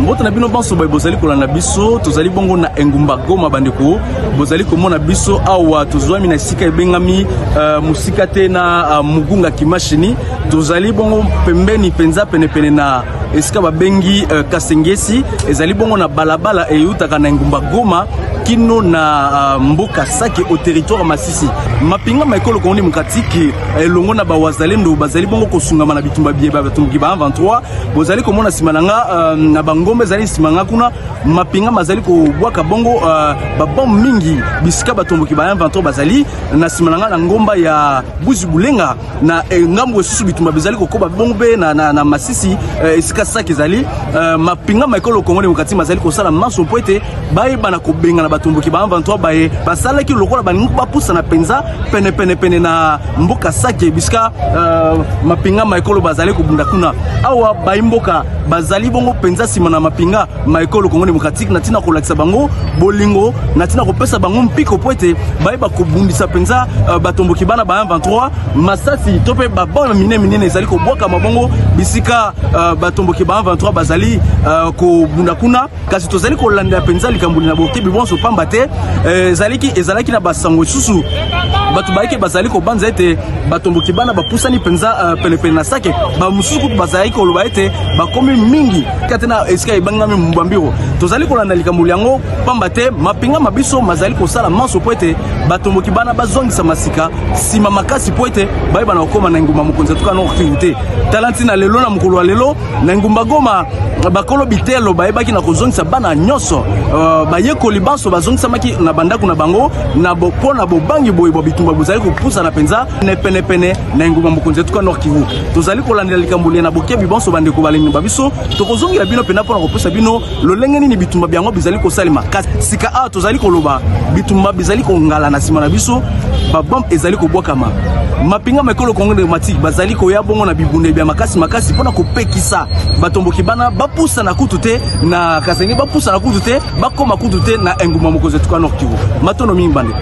Mbota na bino banso bozali kolanda biso tozali bongo na engumba Goma bandeko bozali komona biso awa tozwami na sika ebengami musika te na mugunga kimashini tozali bongo pembeni penza pene na esika babengi Kasengesi ezali bongo na balabala eyutaka na engumba Goma kino na mboka Sake au territoire Masisi mapinga maikolo kondi mukatiki elongo na bawazalendo bazali bongo kosungama na bitumba bieba batumbi ba 23 bozali komona simananga na bangombe zali simanga kuna mapinga mazali ko bwaka bongo babom mingi bisika batomboki ba 23 bazali na simananga na ngomba ya Buzi Bulenga na ngambo susu bitumba bizali kokoba bongo be na Masisi esika Sake zali mapinga maikolo kondi mukatiki mazali ko sala maso poete baye bana ko benga na batomboki ba 23 baye basala ki lokola baningu bapusa na penza pene na mboka Sake bisika mapinga maikolo bazali ko bunda kuna awa baimboka bazali bongo penza sima na mapinga maikolo Kongo Demokratiki na tina kolakisa bango bolingo na tina kopesa bango mpiko poete baeba kobundisa penza batomboki bana ba 23 masasi tope babona minene ezali ko bwaka mabongo bisika batomboki ba 23 bazali ko bunda kuna kasi tozali ko landa penza likambuli na bokebi bonso pamba te ezalaki na basango susu batu baike bazali ko banza ete batomboki bana bapusani penza pene na Sake ba musuku bazali ko loba ete bakomi mingi katena esika ibangami mbambiro tozali ko landa likambo yango pamba te mapinga mabiso mazali ko sala manso poete batomboki bana bazongisa masika sima makasi poete baye bana okoma na ngumba mokonzi tuka no kivute talanti na lelo na mukolo wa lelo na ngumba Goma bakolo bitelo baye baki na kozongisa bana nyoso baye ko libanso bazongisa maki na bandaku na bango na bopona bobangi boye bitumba bozali ko pusa na penza ne pene na ngumba mokonzi tuka no kivu tozali ko landa likambo na bokebi bonso bande ko balingi babiso tokozongira bino pena pona kopusa bino lolenge nini bitumba byango bizali ko salima sika a tozali ko loba bitumba bizali ko ngala na sima na biso babam ezali ko bwakama mapinga maikolo Kongo Demokratiki bazali ko ya bongo na bibunde bya makasi pona kopekisa batomboki bana bapusa na kutute na Kasenge bapusa na kutute bakoma kutute na engumba mokonzi tuka no kivu matono mingi bande